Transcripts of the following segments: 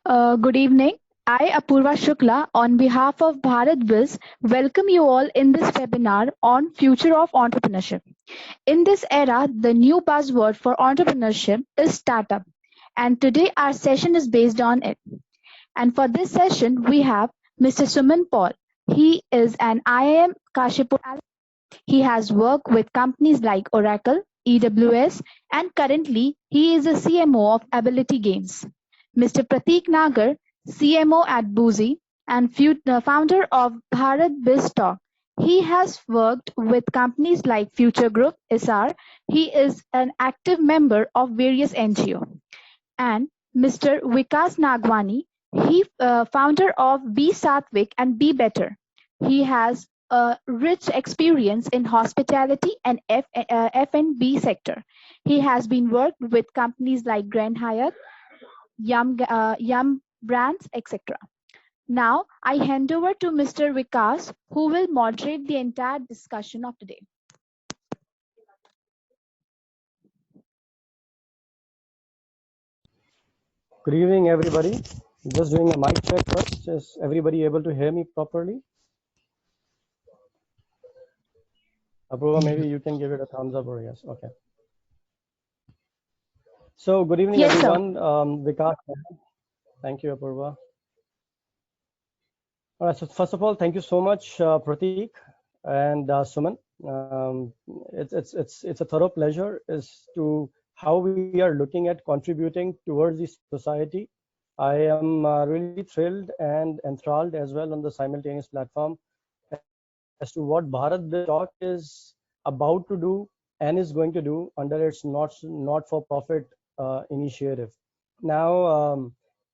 Good evening. I, Apurva Shukla, on behalf of Bharat Biz, welcome you all in this webinar on future of entrepreneurship. In this era, the new buzzword for entrepreneurship is startup, and today our session is based on it. And for this session, we have Mr.Suman Paul. He is an IIM Kashipur. He has worked with companies like Oracle, EWS, and currently he is a CMO of Ability Games. Mr.Prateek Nagar, CMO at Boozy and founder of Bharat Biz Talk. He has worked with companies like Future Group, SR. He is an active member of various NGO. And Mr.Vvikas Nagwaani, he founder of Be Atvik and Be Bettr. He has a rich experience in hospitality and F&B sector. He has been worked with companies like Grand Hyatt, Yum Brands, etc. Now I hand over to Mr. Vikas, who will moderate the entire discussion of today. Good evening, everybody. Just doing a mic check first. Is everybody able to hear me properly? Apurva, maybe you can give it a thumbs up or yes. Okay. So good evening, Yes, everyone. Vikas, thank you, Apurva. All right. So first of all, thank you so much, Prateek and Suman. It's a thorough pleasure as to how we are looking at contributing towards the society. I am really thrilled and enthralled as well on the simultaneous platform as to what Bharat Biz Talk is about to do and is going to do under its not-for-profit initiative. Now,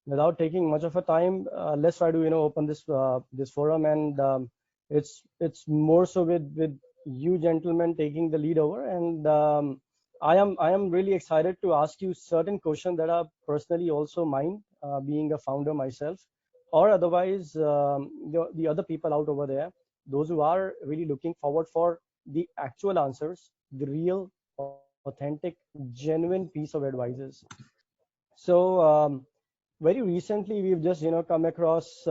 without taking much of a time, let's try to open this this forum, and it's more so with you gentlemen taking the lead over, and I am really excited to ask you certain questions that are personally also mine, being a founder myself, or otherwise the other people out over there, those who are really looking forward for the actual answers, the real, authentic, genuine piece of advices. So very recently, we've just come across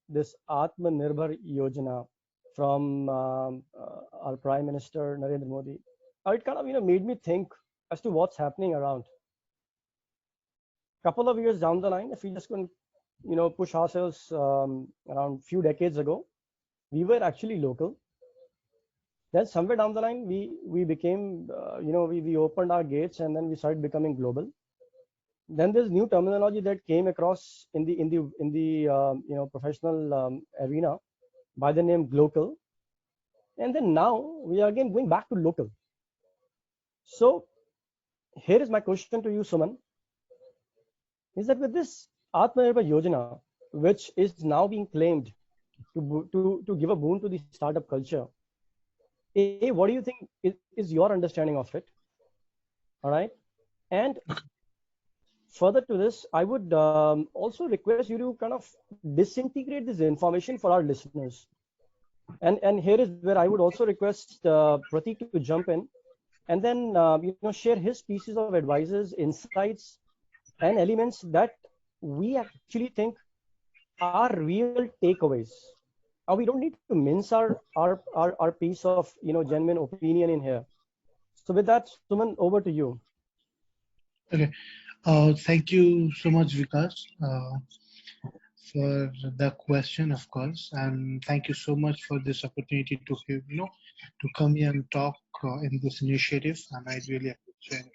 this Atmanirbhar Yojana from our Prime Minister Narendra Modi. It kind of made me think as to what's happening around. Couple of years down the line, if we just can push ourselves around few decades ago, we were actually local. Then somewhere down the line, we became we opened our gates, and then we started becoming global. Then there's new terminology that came across in the professional arena by the name global, and then now we are again going back to local. So here is my question to you, Suman, is that with this Atmanirbhar Yojana, which is now being claimed to give a boon to the startup culture, what do you think is your understanding of it? All right, and further to this, I would also request you to kind of disintegrate this information for our listeners. And here is where I would also request Prateek to jump in, and then share his pieces of advices, insights, and elements that we actually think are real takeaways. We don't need to mince our piece of genuine opinion in here. So with that, Suman, over to you. Okay. Thank you so much, Vikas, for the question, of course, and thank you so much for this opportunity to to come here and talk in this initiative, and I really appreciate it.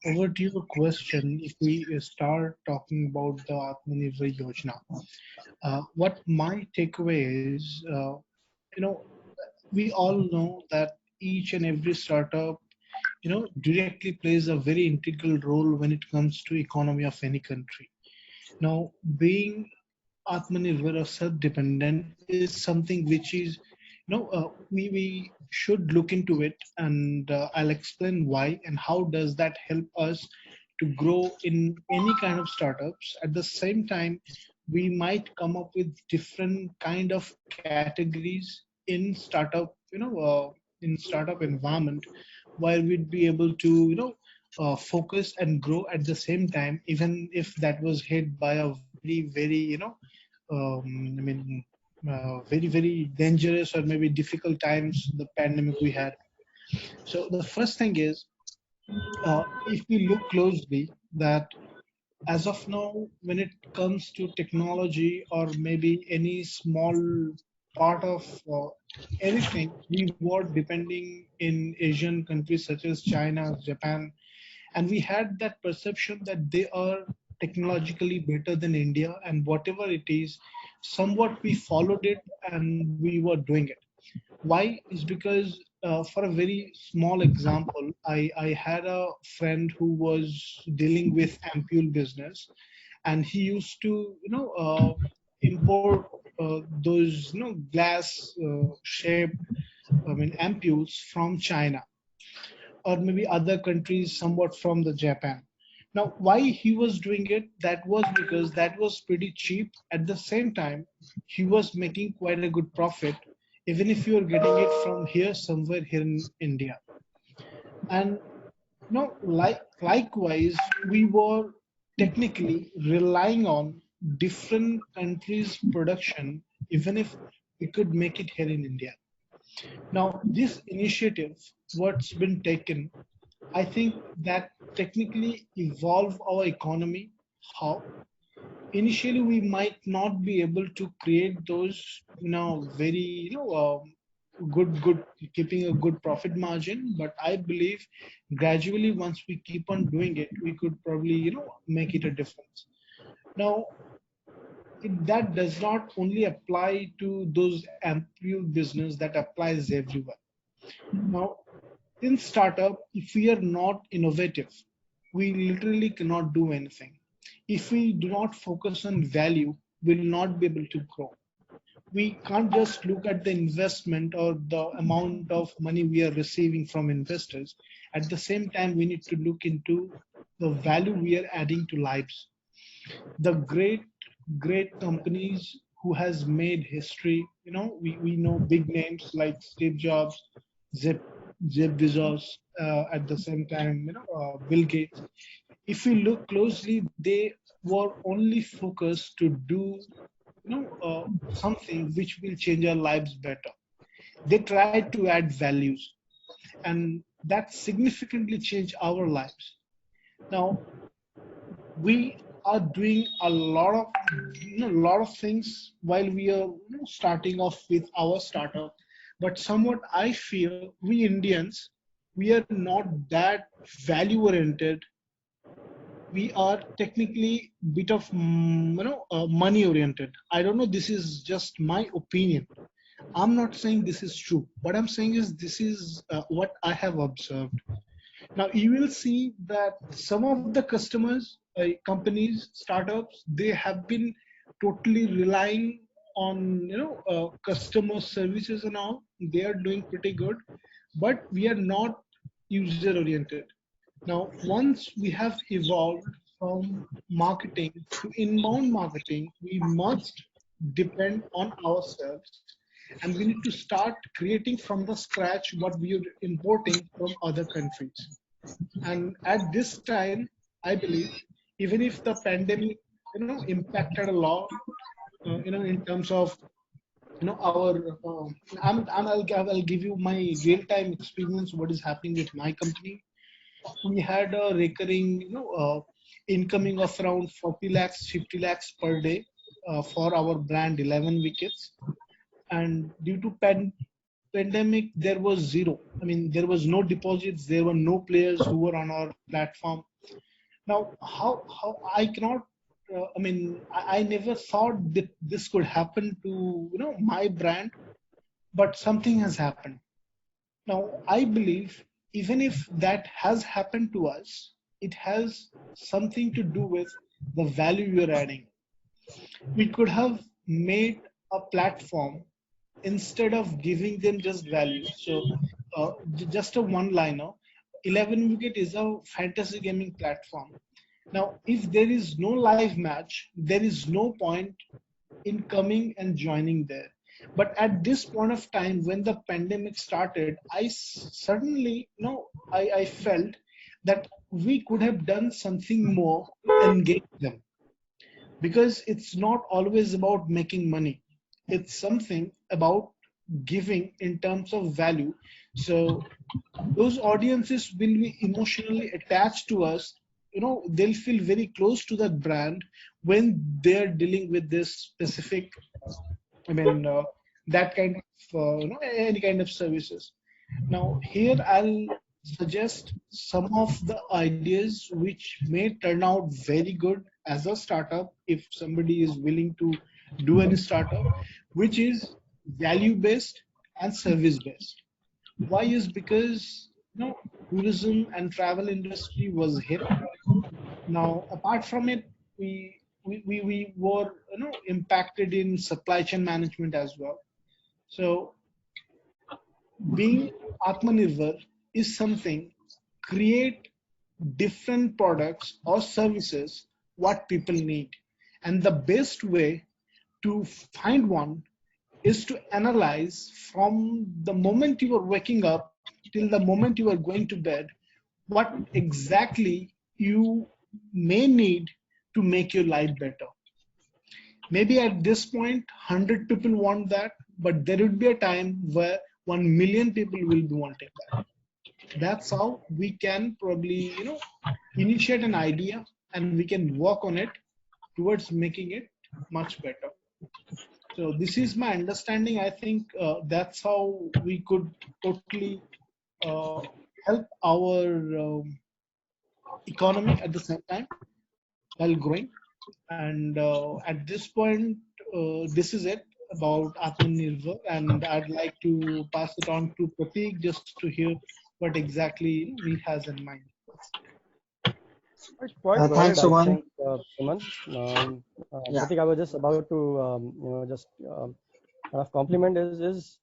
Over to your question, if we start talking about the Atmanirbhar Yojana, what my takeaway is, we all know that each and every startup directly plays a very integral role when it comes to economy of any country. Now, being Atmanirbhar or self-dependent is something which is, we should look into it, and I'll explain why and how does that help us to grow in any kind of startups. At the same time, we might come up with different kind of categories in startup, in startup environment, where we'd be able to, focus and grow at the same time, even if that was hit by a very, I mean, very dangerous or maybe difficult times, the pandemic we had. So the first thing is, if we look closely, that as of now, when it comes to technology or maybe any small part of anything, we were depending in Asian countries such as China, Japan, and we had that perception that they are technologically better than India, and whatever it is, somewhat we followed it and we were doing it. Why is because, for a very small example, I had a friend who was dealing with ampule business, and he used to import those glass shaped, I mean, ampules from China or maybe other countries, somewhat from the Japan. Now, why he was doing it? That was because that was pretty cheap. At the same time, he was making quite a good profit, even if you are getting it from here, somewhere here in India. And likewise, we were technically relying on different countries' production, even if we could make it here in India. Now, this initiative, what's been taken, I think that technically evolve our economy. How? Initially, we might not be able to create those, very, good, keeping a good profit margin. But I believe gradually, once we keep on doing it, we could probably, make it a difference. Now, that does not only apply to those ampule business, that applies everywhere. Now, in startup, if we are not innovative, we literally cannot do anything. If we do not focus on value, we'll not be able to grow. We can't just look at the investment or the amount of money we are receiving from investors. At the same time, we need to look into the value we are adding to lives. The great companies who has made history, we know big names like Steve Jobs, Zip, Jeff Bezos, at the same time, Bill Gates. If we look closely, they were only focused to do, something which will change our lives better. They tried to add values, and that significantly changed our lives. Now, we are doing a lot of things while we are, starting off with our startup. But somewhat I feel we Indians, we are not that value oriented. We are technically bit of money oriented. I don't know, this is just my opinion. I'm not saying this is true. What I'm saying is this is what I have observed. Now you will see that some of the customers, companies, startups, they have been totally relying on customer services and all. They are doing pretty good, but we are not user oriented. Now once we have evolved from marketing to inbound marketing, we must depend on ourselves, and we need to start creating from the scratch what we are importing from other countries. And at this time, I believe, even if the pandemic, impacted a lot, in terms of, our, I'll give you my real time experience. What is happening with my company? We had a recurring, incoming of around 40 lakhs, 50 lakhs per day, for our brand 11 wickets. And due to pandemic, there was zero. I mean, there was no deposits. There were no players who were on our platform. Now, how I cannot. I never thought that this could happen to my brand, but something has happened. Now, I believe even if that has happened to us, it has something to do with the value you're adding. We could have made a platform instead of giving them just value. So, just a one liner, 11 Wicket is a fantasy gaming platform. Now, if there is no live match, there is no point in coming and joining there. But at this point of time, when the pandemic started, I suddenly, I felt that we could have done something more to engage them, because it's not always about making money. It's something about giving in terms of value. So those audiences will be emotionally attached to us. They'll feel very close to that brand when they're dealing with this specific, I mean, that kind of, any kind of services. Now, here I'll suggest some of the ideas which may turn out very good as a startup if somebody is willing to do any startup, which is value based and service based. Why is because tourism and travel industry was hit. Now, apart from it, we were impacted in supply chain management as well. So being Atmanirbhar is something, create different products or services what people need. And the best way to find one is to analyze from the moment you are waking up till the moment you are going to bed, what exactly you may need to make your life better. Maybe at this point, 100 people want that, but there would be a time where 1 million people will be wanting that. That's how we can probably, initiate an idea and we can work on it towards making it much better. So this is my understanding. I think that's how we could totally uh, help our economy at the same time while growing. And at this point, this is it about Atmanirbhar, and I'd like to pass it on to Prateek just to hear what exactly he has in mind. Quite Thanks, valid, I Suman. think, Suman. Yeah. Pratik, I was just about to, just kind of compliment is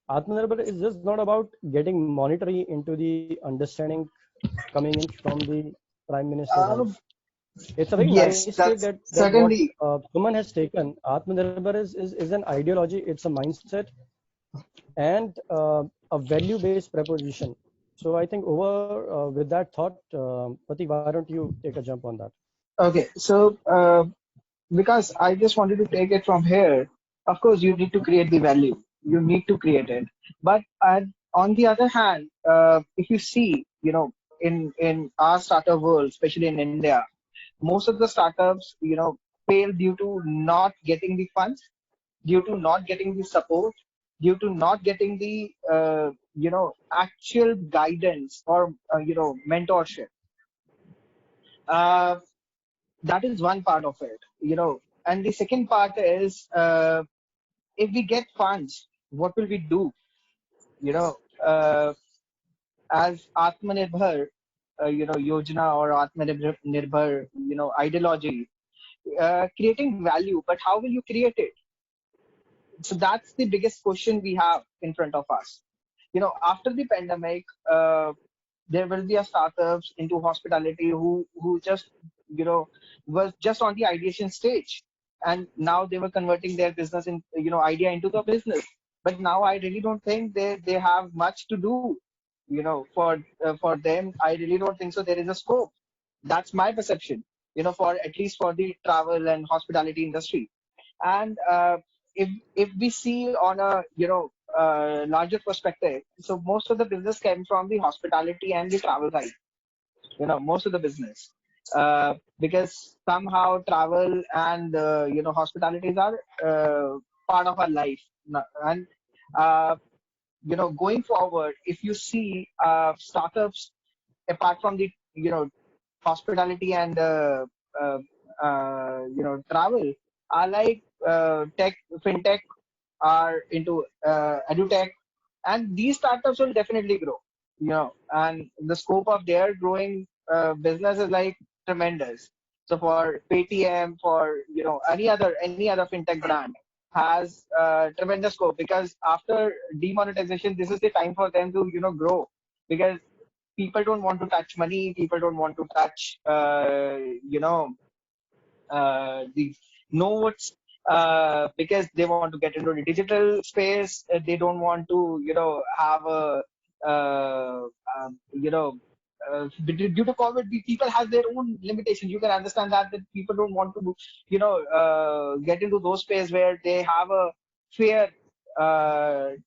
Atmanirbhar is just not about getting monetary into the understanding coming in from the Prime Minister's Um, house. It's a very nice yes, take that's that what certainly. Suman has taken. Atmanirbhar is an ideology, it's a mindset, and a value-based proposition. So I think over with that thought, Pratik, why don't you take a jump on that? Okay. So, because I just wanted to take it from here, of course, you need to create the value. You need to create it. But on the other hand, if you see, in our startup world, especially in India, most of the startups, fail due to not getting the funds, due to not getting the support, due to not getting the actual guidance or mentorship. Uh, that is one part of it, and the second part is, if we get funds, what will we do? You know, uh, as Atmanirbhar, Yojana or Atmanirbhar, ideology, creating value, but how will you create it? So that's the biggest question we have in front of us. After the pandemic, there will be a startups into hospitality who just was just on the ideation stage, and now they were converting their business in idea into the business. But now I really don't think they have much to do. For them, I really don't think so. There is a scope. That's my perception. For at least for the travel and hospitality industry. And if we see on a larger perspective, so most of the business came from the hospitality and the travel side. Most of the business, because somehow travel and hospitalities are part of our life. And uh, going forward, if you see startups apart from the hospitality and uh, travel are like tech, fintech, are into edutech, and these startups will definitely grow. And the scope of their growing business is like tremendous. So for Paytm, for any other fintech brand has tremendous scope, because after demonetization, this is the time for them to grow, because people don't want to touch money, people don't want to touch the notes, because they want to get into the digital space. They don't want to have a uh, um, you know due to COVID, people have their own limitations. You can understand that people don't want to, get into those space where they have a fear, to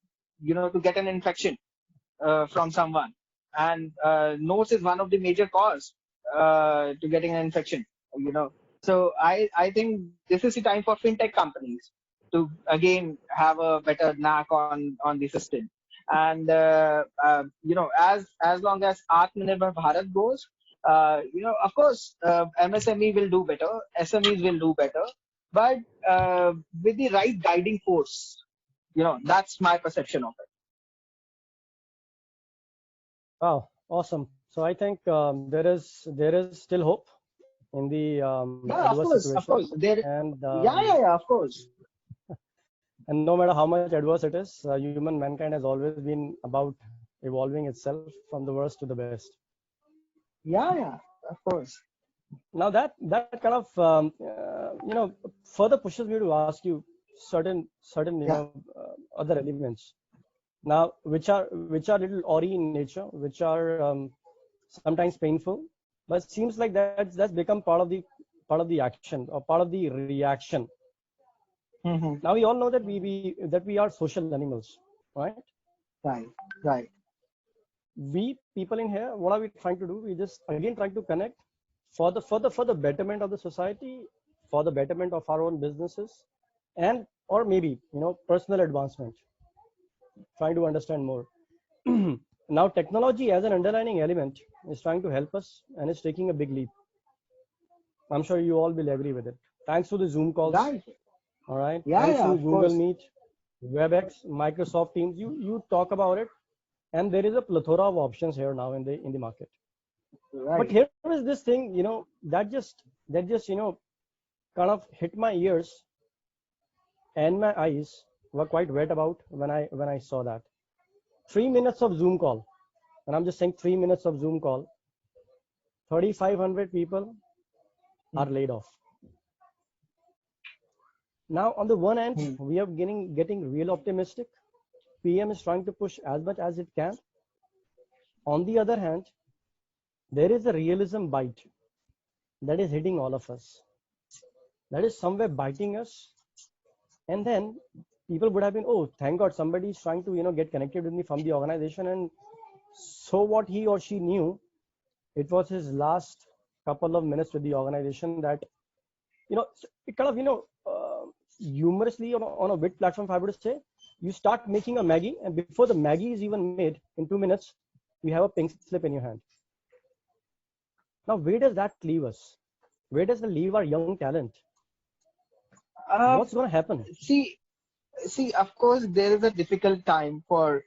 get an infection from someone. And nose is one of the major cause to getting an infection. You know, so I think this is the time for fintech companies to again have a better knack on the system. And as long as Atmanirbhar Bharat goes, of course, MSME will do better, SMEs will do better, but with the right guiding force, that's my perception of it. Wow, awesome. So I think there is still hope in the Yeah, of adverse course, of situation, course. There, and yeah, of course. and no matter how much adverse it is, human mankind has always been about evolving itself from the worst to the best. Yeah, of course. Now that kind of further pushes me to ask you certain Yeah. other elements now which are little awry in nature, which are sometimes painful, but it seems like that's become part of the action or part of the reaction. Hmm. Now we all know that we are social animals, right? Right, right. We people in here, what are we trying to do? We just again trying to connect for the betterment of the society, for the betterment of our own businesses, and or maybe personal advancement, trying to understand more. Now technology as an underlining element is trying to help us and is taking a big leap. I'm sure you all will agree with it. Thanks to the Zoom calls, Right. all right, thanks Yeah, to of Google course. Meet, WebEx, Microsoft Teams, you talk about it, and there is a plethora of options here now in the market. But Right. here is this thing, that just kind of hit my ears, and my eyes were quite wet about when I saw that 3 minutes of Zoom call, and I'm just saying 3 minutes of Zoom call, 3,500 people are laid off. Now on the one hand, Hmm. we are getting real optimistic. PM is trying to push as much as it can. On the other hand, there is a realism bite that is hitting all of us, that is somewhere biting us. And then people would have been, oh, thank God somebody is trying to get connected with me from the organization. And so what he or she knew, it was his last couple of minutes with the organization, that it kind of humorously on a wit platform, if I would say, you start making a Maggie, and before the Maggie is even made, in 2 minutes you have a pink slip in your hand. Now where does that leave us? Where does it leave our young talent? Uh, What's going to happen? see, of course, there is a difficult time for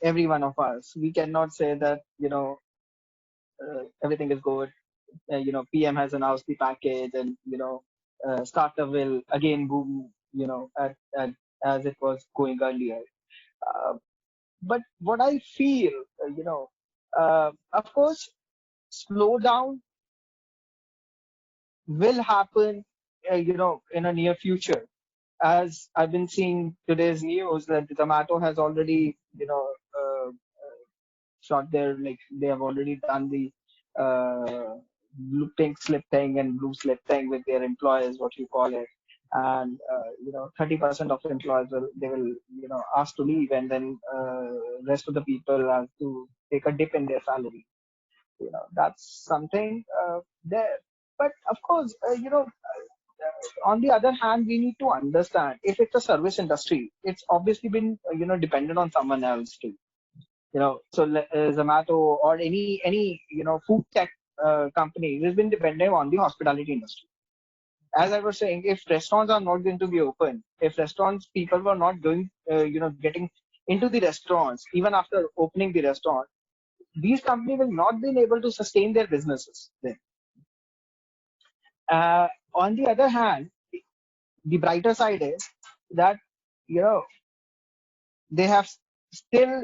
every one of us. We cannot say that everything is good. PM has announced the package, and startup will again boom. As it was going earlier. Uh, but what I feel, of course, slowdown will happen, in a near future. As I've been seeing today's news that Zomato has already, shot their, like, they have already done the blue pink slip thing and blue slip thing with their employees, what you call it. And 30% of employees will ask to leave, and then rest of the people have to take a dip in their salary. That's something there. But of course, on the other hand, we need to understand, if it's a service industry, it's obviously been dependent on someone else too. So Zomato or any food tech company has been dependent on the hospitality industry. As I was saying, if restaurants are not going to be open, if restaurants people were not going, getting into the restaurants even after opening the restaurant, these companies will not be able to sustain their businesses then. On the other hand, the brighter side is that you know they have still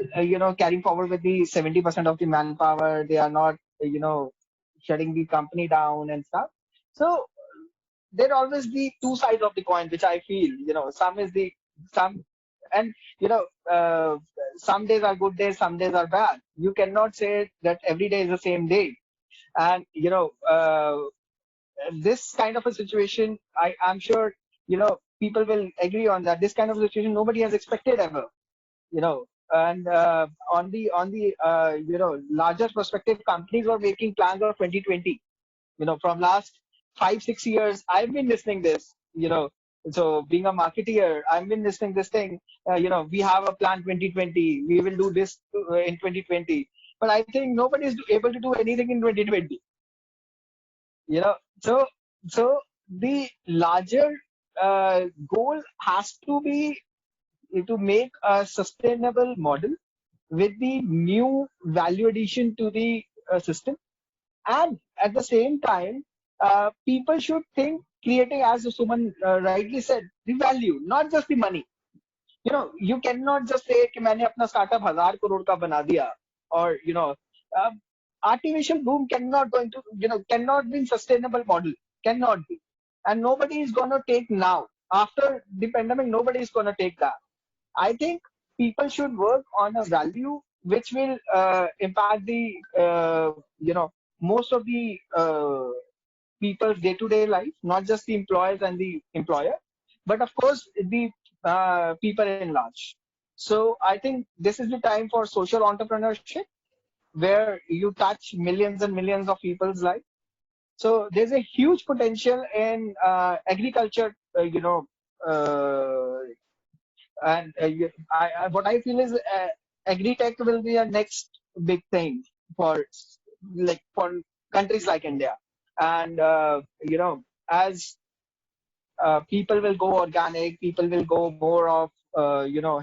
carrying forward with the 70% of the manpower. They are not shutting the company down and stuff. So there always be two sides of the coin, which I feel some And some days are good days, some days are bad. You cannot say that every day is the same day. And this kind of a situation, I'm sure people will agree on that. This kind of situation nobody has expected ever. And on the larger perspective, companies were making plans of 2020. From last 5-6 years, I've been listening this. So being a marketeer, I've been listening this thing. We have a plan 2020. We will do this in 2020. But I think nobody is able to do anything in 2020. you know so so the larger goal has to be to make a sustainable model with the new value addition to the system. And at the same time, people should think creating, as Suman rightly said, the value, not just the money. You cannot just say कि मैंने अपना startup 1,000 crore का बना दिया, or uh, artificial boom cannot be sustainable model, cannot be, and nobody is gonna take now after the pandemic. Nobody is gonna take that. I think people should work on a value which will impact the most of the people's day-to-day life, not just the employers and the employer, but of course the people in large. So I think this is the time for social entrepreneurship, where you touch millions and millions of people's life. So there's a huge potential in agriculture, and what I feel is agri-tech will be a next big thing for for countries like India. And as people will go organic, people will go more of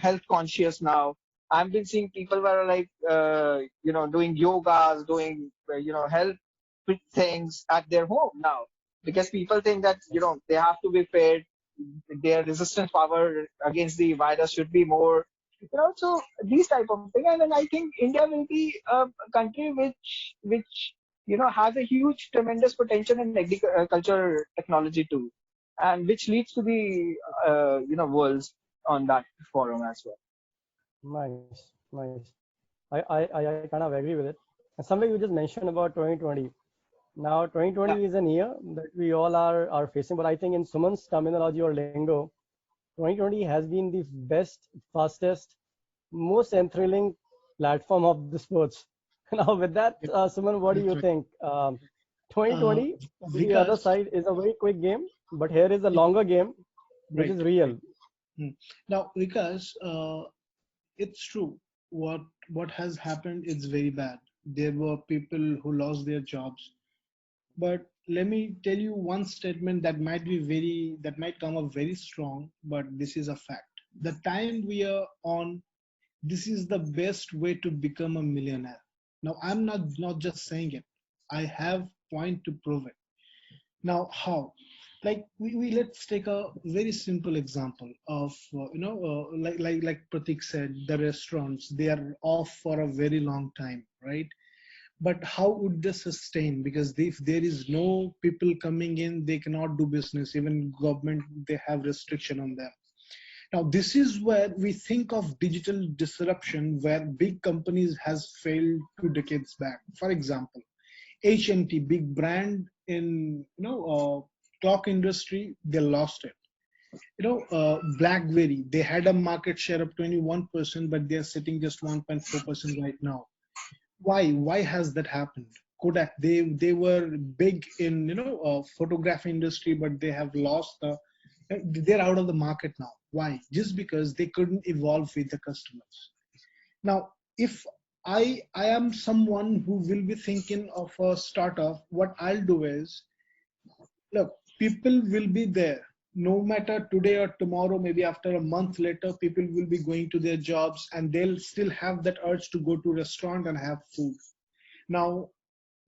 health conscious now. I've been seeing people were like doing yogas, doing health things at their home now, because people think that they have to be fit, their resistance power against the virus should be more. So these type of thing. And then I think India will be a country which has a huge tremendous potential in agriculture technology too, and which leads to the worlds on that forum as well. Nice. I kind of agree with it. And something you just mentioned about 2020. Now, Yeah. 2020 is an year that we all are facing, but I think in Suman's terminology or lingo, 2020 has been the best, fastest, most enthralling platform of the sports. Now, with that, Suman, what do That's you right. think? 2020 to the other Vikas, side is a very quick game, but here is a it, longer game, which right, is real. right. Hmm. Now, Vikas, it's true. What has happened is very bad. There were people who lost their jobs. But let me tell you one statement that might come up very strong, but this is a fact. The time we are on, this is the best way to become a millionaire. Now, I'm not just saying it. I have point to prove it. Now, how? Like we let's take a very simple example of like Pratik said, the restaurants, they are off for a very long time, right? But how would they sustain? Because if there is no people coming in, they cannot do business. Even government, they have restriction on them. Now this is where we think of digital disruption, where big companies has failed 2 decades back. For example, HMT, big brand in clock industry, they lost it. BlackBerry, they had a market share of 21%, but they are sitting just 1.4% right now. Why has that happened? Kodak, they were big in photography industry, but they have lost they're out of the market now. Why? Just because they couldn't evolve with the customers. Now, if I am someone who will be thinking of a startup, what I'll do is, look, people will be there no matter today or tomorrow. Maybe after a month later, people will be going to their jobs and they'll still have that urge to go to restaurant and have food. Now,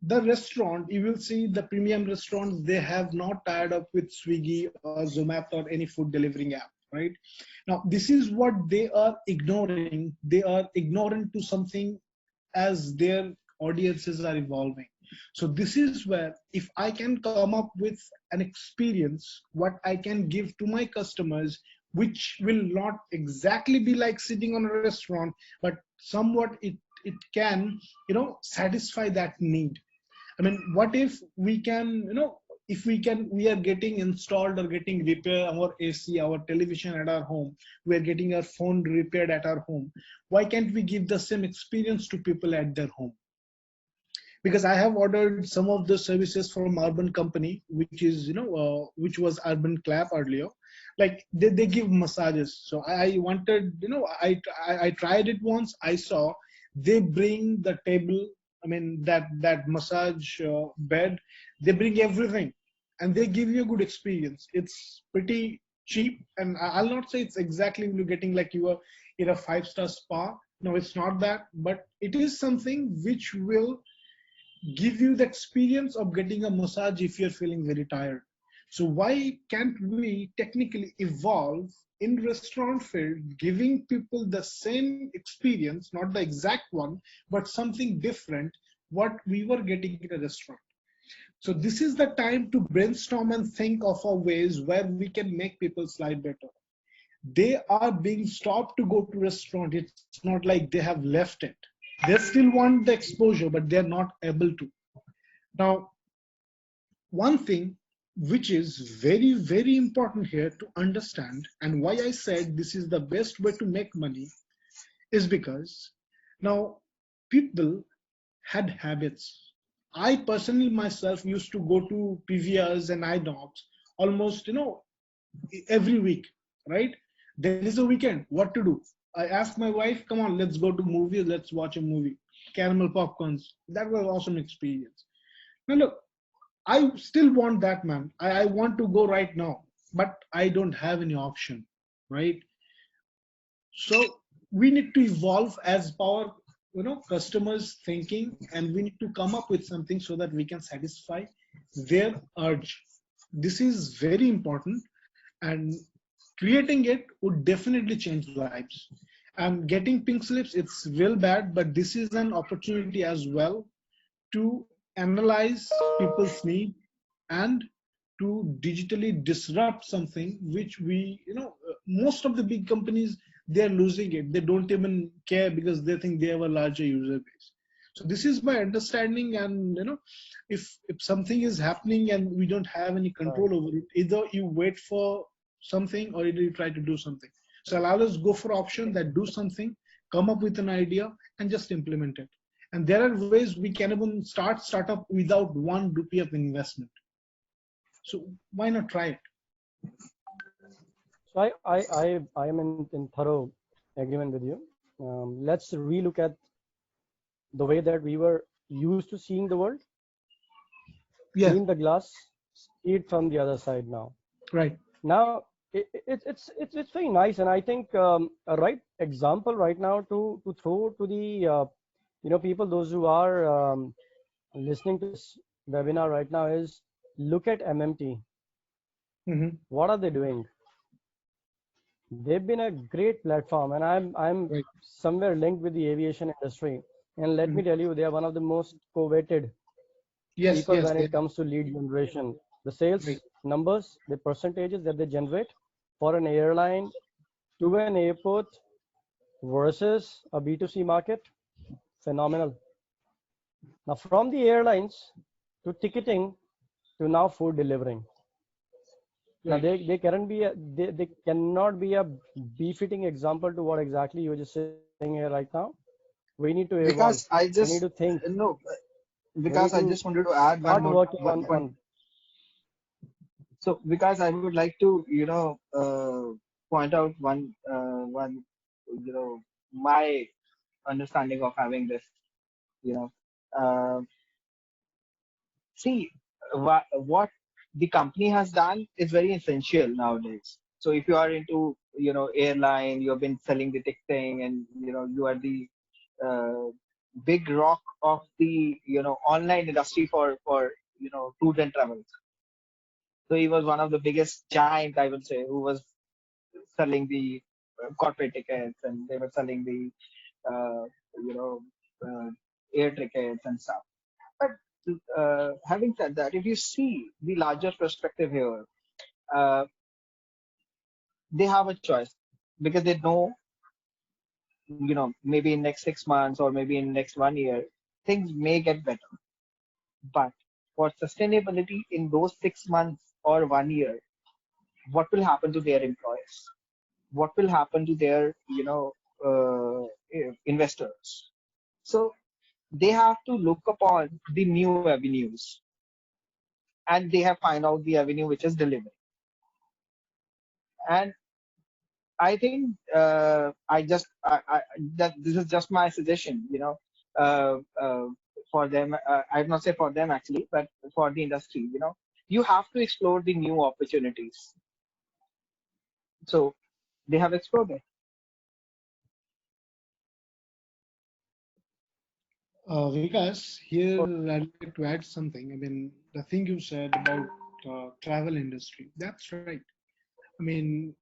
the restaurant, you will see the premium restaurants, they have not tied up with Swiggy or Zomato or any food delivering app, right? Now, this is what they are ignoring. They are ignorant to something as their audiences are evolving. So this is where, if I can come up with an experience, what I can give to my customers, which will not exactly be like sitting on a restaurant, but somewhat it can, satisfy that need. I mean, what if we can, if we are getting installed or getting repair our AC, our television at our home, we are getting our phone repaired at our home. Why can't we give the same experience to people at their home? Because I have ordered some of the services from Urban Company, which is, which was Urban Clap earlier. Like they give massages. So I wanted, I tried it once. I saw they bring the table. I mean that massage bed. They bring everything, and they give you a good experience. It's pretty cheap, and I'll not say it's exactly you're getting like you are in a 5-star spa. No, it's not that, but it is something which will give you the experience of getting a massage if you're feeling very tired. So why can't we technically evolve in restaurant field, giving people the same experience, not the exact one, but something different, what we were getting in a restaurant? So this is the time to brainstorm and think of a ways where we can make people's life better. They are being stopped to go to restaurant. It's not like they have left it. They still want the exposure, but they're not able to. Now, one thing which is very, very important here to understand, and why I said this is the best way to make money, is because now people had habits. I personally myself used to go to PVRs and iDocs almost, every week, right? There is a weekend. What to do? I asked my wife, come on, let's go to movies, let's watch a movie. Caramel popcorns. That was awesome experience. Now look, I still want that, man. I want to go right now, but I don't have any option, right? So we need to evolve as power, customers thinking, and we need to come up with something so that we can satisfy their urge. This is very important, and creating it would definitely change lives. And getting pink slips, it's real bad, but this is an opportunity as well to analyze people's need and to digitally disrupt something which we, most of the big companies, they're losing it. They don't even care because they think they have a larger user base. So this is my understanding. And if something is happening and we don't have any Right. control over it, either you wait for something or either you try to do something. So allow us go for option that do something, come up with an idea and just implement it. And there are ways we can even start startup without 1 rupee of investment. So why not try it? So I am in thorough agreement with you. Let's relook at the way that we were used to seeing the world, Yeah, clean the glass, see it from the other side now. right. Now it's very nice, and I think a right example right now to throw to the people, those who are listening to this webinar right now, is look at MMT. Hmm. What are they doing? They've been a great platform, and I'm Right. somewhere linked with the aviation industry. And let Hmm. me tell you, they are one of the most coveted Yes, people yes, when they it comes to lead generation. The sales right. numbers, the percentages that they generate for an airline to an airport versus a B2C market, phenomenal. Now, from the airlines to ticketing to now food delivering. Now, Right. they can't be they cannot be a befitting example to what exactly you were just saying here right now. We need to evolve. Because We I need to just think. no, We need because I to just wanted to add one start more working one point. on. So because I would like to, point out one, my understanding of having this, you know, uh, see what the company has done is very essential nowadays. So if you are into, airline, you have been selling the ticketing, and you are the uh, big rock of the online industry for tours and travels. So he was one of the biggest giant, I would say, who was selling the corporate tickets, and they were selling the uh, you know uh, air tickets and stuff. But having said that, if you see the larger perspective here, uh, they have a choice because they know, maybe in next 6 months or maybe in next 1 year, things may get better. But for sustainability in those 6 months or 1 year, what will happen to their employees? What will happen to their, investors? So they have to look upon the new avenues, and they have find out the avenue which is delivery. And I think that this is just my suggestion, uh, uh, for them. I'd not say for them actually, but for the industry, you have to explore the new opportunities. So they have explored it. Vikas, here I'd like to add something. I mean, the thing you said about travel industry, that's right. I mean,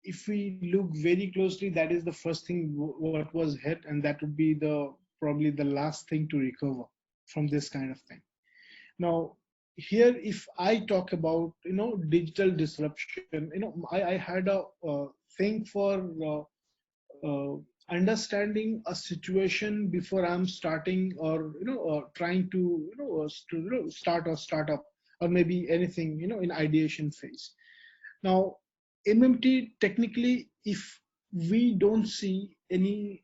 if we look very closely, that is the first thing what was hit, and that would be the probably the last thing to recover from this kind of thing. Now, here, if I talk about digital disruption, I had a thing for understanding a situation before I'm starting or trying to start or startup or maybe anything in ideation phase. Now, MMT technically, if we don't see any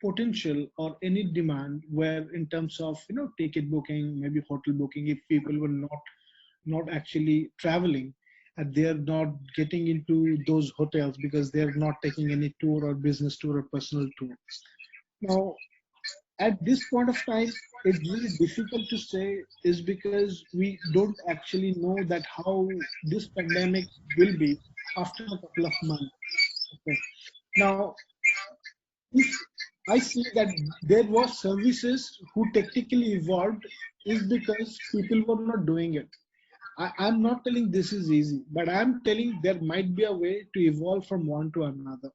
potential or any demand where in terms of ticket booking, maybe hotel booking, if people were not actually traveling and they're not getting into those hotels because they're not taking any tour or business tour or personal tour. Now, at this point of time, it's very difficult to say is because we don't actually know that how this pandemic will be after a couple of months. Okay. Now, if I see that there were services who technically evolved is because people were not doing it. I'm not telling this is easy, but I'm telling there might be a way to evolve from one to another.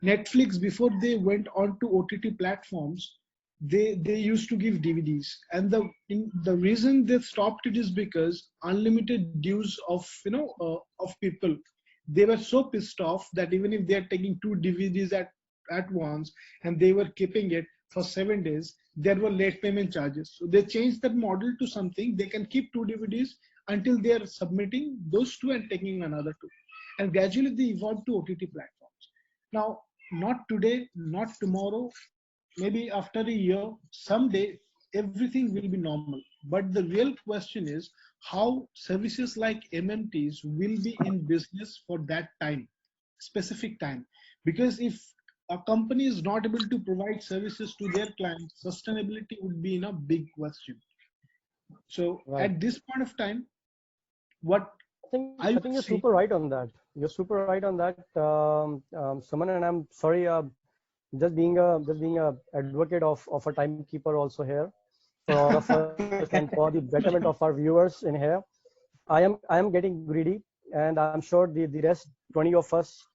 Netflix, before they went on to OTT platforms, they used to give DVDs, and the reason they stopped it is because unlimited dues of of people. They were so pissed off that even if they are taking two DVDs at once and they were keeping it for 7 days, there were late payment charges. So they changed that model to something they can keep two DVDs until they are submitting those two and taking another two, and gradually they evolved to OTT platforms. Now, not today, not tomorrow, maybe after a year, someday everything will be normal. But the real question is how services like MMTs will be in business for that time, specific time. Because if a company is not able to provide services to their clients, sustainability would be in a big question. So Right. at this point of time, what I I would think you're say, super right on that. You're super right on that, Suman, and I'm sorry, just being a advocate of a timekeeper also here for all of us and for the betterment of our viewers in here. I am getting greedy, and I'm sure the rest 20 of us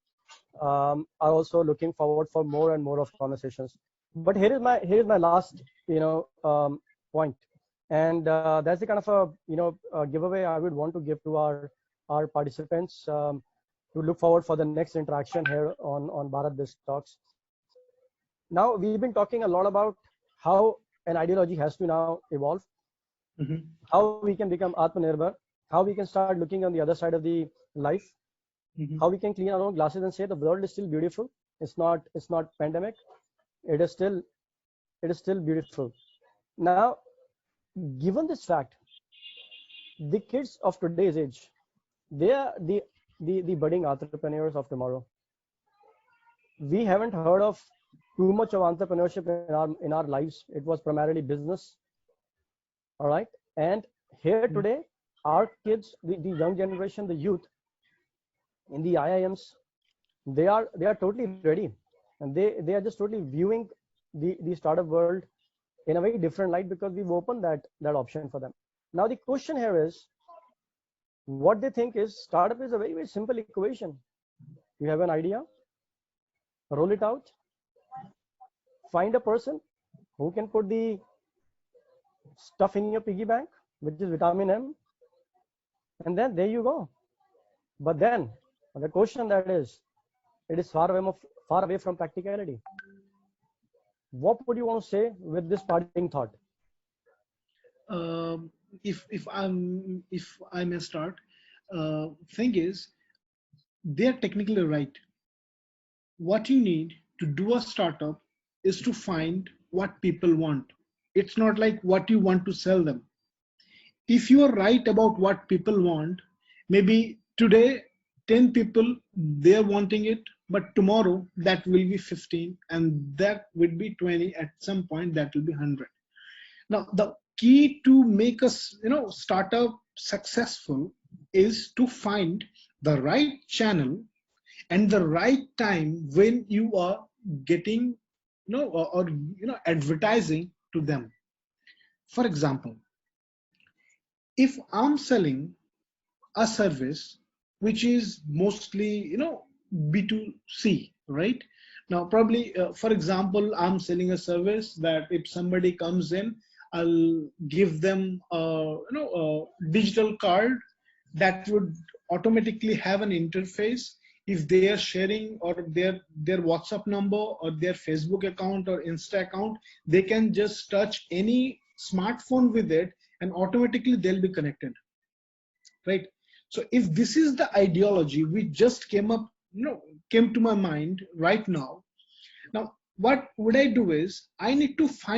are also looking forward for more and more of conversations. But here is my last point, and that's the kind of a giveaway I would want to give to our participants to look forward for the next interaction here on Bharat Biz Talks. Now we've been talking a lot about how an ideology has to now evolve, mhm, how we can become Atmanirbhar, how we can start looking on the other side of the life, mhm, how we can clean our own glasses and say the world is still beautiful. It's not pandemic. It is still beautiful. Now, given this fact, the kids of today's age, they are the budding entrepreneurs of tomorrow. We haven't heard of too much of entrepreneurship in our lives. It was primarily business, all right. And here mhm, today, our kids, the young generation, the youth in the IIMs, they are totally ready, and they are just totally viewing the startup world in a very different light because we've opened that option for them. Now the question here is, what they think is startup is a very very simple equation. You have an idea, roll it out, find a person who can put the stuff in your piggy bank, which is vitamin M, and then there you go. But then The question that is, it is far away from practicality. What would you want to say with this parting thought? If I may start, thing is, they're technically right. What you need to do a startup is to find what people want. It's not like what you want to sell them. If you are right about what people want, maybe today 10 people they're wanting it, but tomorrow that will be 15, and that would be 20. At some point that will be 100. Now the key to make us startup successful is to find the right channel and the right time when you are getting or advertising to them. For example, if I'm selling a service which is mostly B2C, right? Now probably for example, I'm selling a service that if somebody comes in, I'll give them a digital card that would automatically have an interface. If they are sharing or their WhatsApp number or their Facebook account or Insta account, they can just touch any smartphone with it and automatically they'll be connected, right? So if this is the ideology which just came to my mind right now, what would I do is I need to find